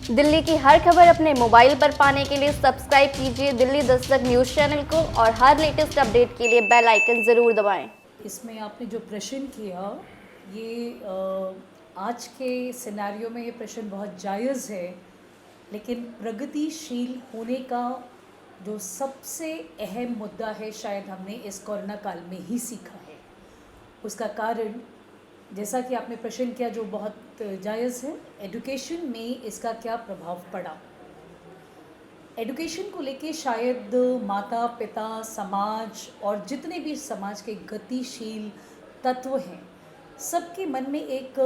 दिल्ली की हर खबर अपने मोबाइल पर पाने के लिए सब्सक्राइब कीजिए दिल्ली दस्तक न्यूज़ चैनल को और हर लेटेस्ट अपडेट के लिए बेल आइकन ज़रूर दबाएं। इसमें आपने जो प्रश्न किया ये आज के सिनेरियो में ये प्रश्न बहुत जायज़ है, लेकिन प्रगतिशील होने का जो सबसे अहम मुद्दा है शायद हमने इस कोरोना काल में ही सीखा है। उसका कारण, जैसा कि आपने प्रश्न किया जो बहुत जायज़ है, एजुकेशन में इसका क्या प्रभाव पड़ा। एजुकेशन को लेके शायद माता पिता समाज और जितने भी समाज के गतिशील तत्व हैं, सबके मन में एक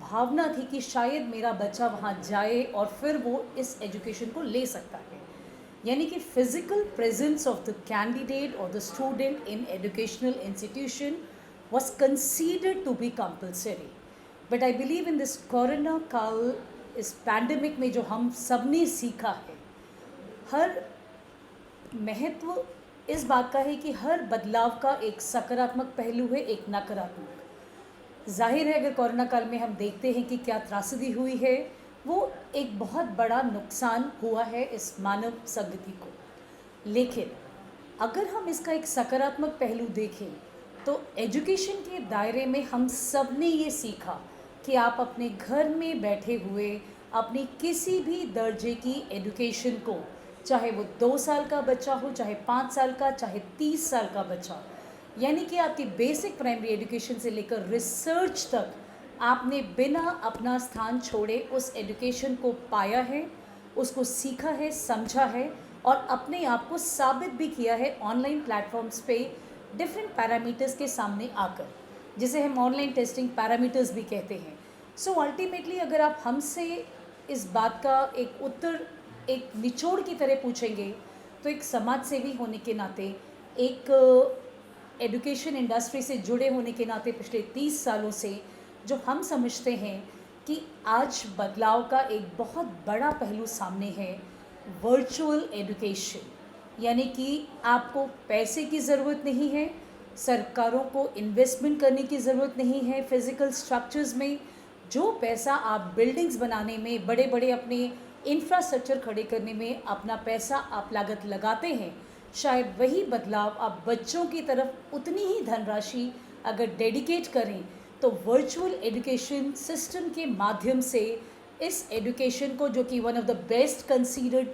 भावना थी कि शायद मेरा बच्चा वहाँ जाए और फिर वो इस एजुकेशन को ले सकता है। यानी कि physical presence of the candidate और the student in educational institution was considered to be compulsory. But I believe in this corona काल, इस पैंडमिक में जो हम सब ने सीखा है, हर महत्व इस बात का है कि हर बदलाव का एक सकारात्मक पहलू है, एक नकारात्मक। जाहिर है अगर कोरोना काल में हम देखते हैं कि क्या त्रासदी हुई है, वो एक बहुत बड़ा नुकसान हुआ है इस मानव संगति को। लेकिन अगर हम इसका एक सकारात्मक पहलू देखें तो एजुकेशन के दायरे में हम सब ने ये सीखा कि आप अपने घर में बैठे हुए अपनी किसी भी दर्जे की एजुकेशन को, चाहे वो 2 साल का बच्चा हो, चाहे 5 साल का, चाहे 30 साल का बच्चा, यानी कि आपकी बेसिक प्राइमरी एजुकेशन से लेकर रिसर्च तक आपने बिना अपना स्थान छोड़े उस एजुकेशन को पाया है, उसको सीखा है, समझा है और अपने आप को साबित भी किया है ऑनलाइन प्लेटफॉर्म्स पे डिफरेंट पैरामीटर्स के सामने आकर, जिसे हम ऑनलाइन टेस्टिंग पैरामीटर्स भी कहते हैं। सो अल्टीमेटली अगर आप हमसे इस बात का एक उत्तर एक निचोड़ की तरह पूछेंगे तो एक समाज सेवी होने के नाते, एक एजुकेशन इंडस्ट्री से जुड़े होने के नाते पिछले 30 सालों से जो हम समझते हैं कि आज बदलाव का एक बहुत बड़ा पहलू सामने है, वर्चुअल एजुकेशन। यानी कि आपको पैसे की ज़रूरत नहीं है, सरकारों को इन्वेस्टमेंट करने की ज़रूरत नहीं है फिज़िकल स्ट्रक्चर्स में। जो पैसा आप बिल्डिंग्स बनाने में, बड़े बड़े अपने इंफ्रास्ट्रक्चर खड़े करने में अपना पैसा आप लागत लगाते हैं, शायद वही बदलाव आप बच्चों की तरफ उतनी ही धनराशि अगर डेडिकेट करें तो वर्चुअल एजुकेशन सिस्टम के माध्यम से इस एजुकेशन को, जो कि one of the best considered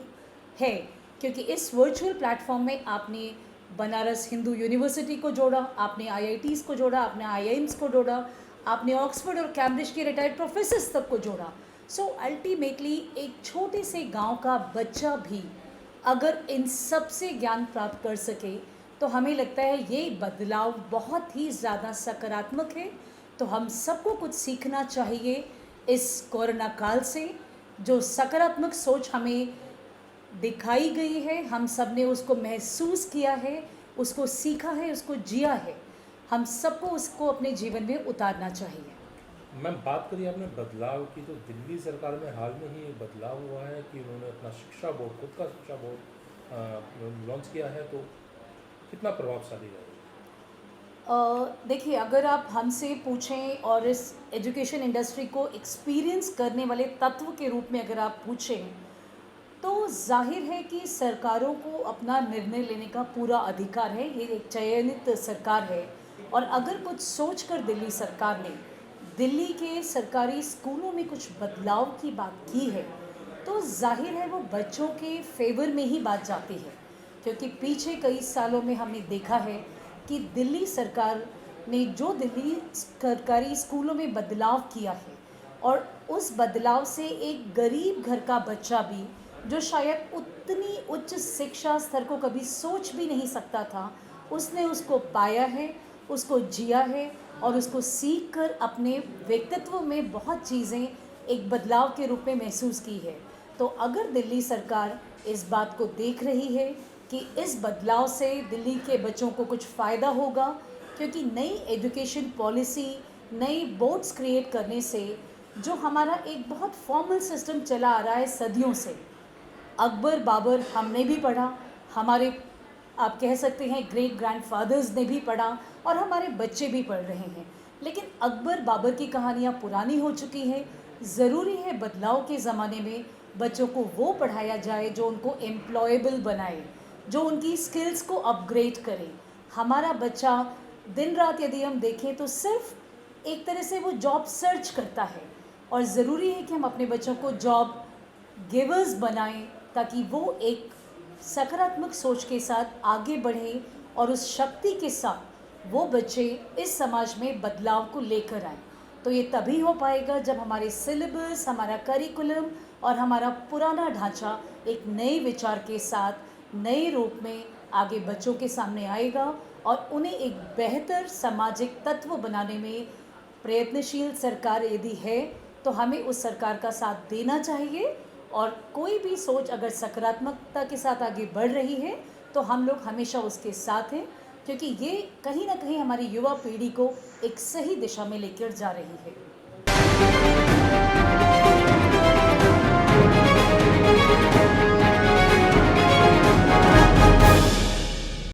है, क्योंकि इस वर्चुअल प्लेटफॉर्म में आपने बनारस हिंदू यूनिवर्सिटी को जोड़ा, आपने आईआईटीज़ को जोड़ा, आपने आईआईएम्स को जोड़ा, आपने ऑक्सफोर्ड और कैम्ब्रिज के रिटायर्ड प्रोफेसर्स तक को जोड़ा। सो अल्टीमेटली एक छोटे से गांव का बच्चा भी अगर इन सब से ज्ञान प्राप्त कर सके तो हमें लगता है ये बदलाव बहुत ही ज़्यादा सकारात्मक है। तो हम सबको कुछ सीखना चाहिए इस कोरोना काल से। जो सकारात्मक सोच हमें दिखाई गई है, हम सब ने उसको महसूस किया है, उसको सीखा है, उसको जिया है, हम सबको उसको अपने जीवन में उतारना चाहिए। मैम, बात करिए आपने बदलाव की, तो दिल्ली सरकार में हाल में ही एक बदलाव हुआ है कि उन्होंने अपना शिक्षा बोर्ड, खुद का शिक्षा बोर्ड लॉन्च किया है, तो कितना प्रभावशाली रहेगा? देखिए, अगर आप हमसे पूछें और इस एजुकेशन इंडस्ट्री को एक्सपीरियंस करने वाले तत्व के रूप में अगर आप पूछें तो जाहिर है कि सरकारों को अपना निर्णय लेने का पूरा अधिकार है। ये एक चयनित सरकार है और अगर कुछ सोचकर दिल्ली सरकार ने दिल्ली के सरकारी स्कूलों में कुछ बदलाव की बात की है तो जाहिर है वो बच्चों के फेवर में ही बात जाती है, क्योंकि पीछे कई सालों में हमने देखा है कि दिल्ली सरकार ने जो दिल्ली सरकारी स्कूलों में बदलाव किया है और उस बदलाव से एक गरीब घर का बच्चा भी, जो शायद उतनी उच्च शिक्षा स्तर को कभी सोच भी नहीं सकता था, उसने उसको पाया है, उसको जिया है और उसको सीख कर अपने व्यक्तित्व में बहुत चीज़ें एक बदलाव के रूप में महसूस की है। तो अगर दिल्ली सरकार इस बात को देख रही है कि इस बदलाव से दिल्ली के बच्चों को कुछ फ़ायदा होगा, क्योंकि नई एजुकेशन पॉलिसी, नई बोर्ड्स क्रिएट करने से जो हमारा एक बहुत फॉर्मल सिस्टम चला आ रहा है सदियों से, अकबर बाबर हमने भी पढ़ा, हमारे आप कह सकते हैं ग्रेट ग्रैंडफादर्स ने भी पढ़ा और हमारे बच्चे भी पढ़ रहे हैं, लेकिन अकबर बाबर की कहानियाँ पुरानी हो चुकी हैं। ज़रूरी है बदलाव के ज़माने में बच्चों को वो पढ़ाया जाए जो उनको एम्प्लॉयबल बनाए, जो उनकी स्किल्स को अपग्रेड करे। हमारा बच्चा दिन रात यदि हम देखें तो सिर्फ एक तरह से वो जॉब सर्च करता है, और ज़रूरी है कि हम अपने बच्चों को जॉब गिवर्स बनाएं ताकि वो एक सकारात्मक सोच के साथ आगे बढ़ें और उस शक्ति के साथ वो बच्चे इस समाज में बदलाव को लेकर आएँ। तो ये तभी हो पाएगा जब हमारे सिलेबस, हमारा करिकुलम और हमारा पुराना ढांचा एक नए विचार के साथ नए रूप में आगे बच्चों के सामने आएगा और उन्हें एक बेहतर सामाजिक तत्व बनाने में प्रयत्नशील सरकार यदि है तो हमें उस सरकार का साथ देना चाहिए। और कोई भी सोच अगर सकारात्मकता के साथ आगे बढ़ रही है तो हम लोग हमेशा उसके साथ हैं, क्योंकि ये कहीं ना कहीं हमारी युवा पीढ़ी को एक सही दिशा में लेकर जा रही है।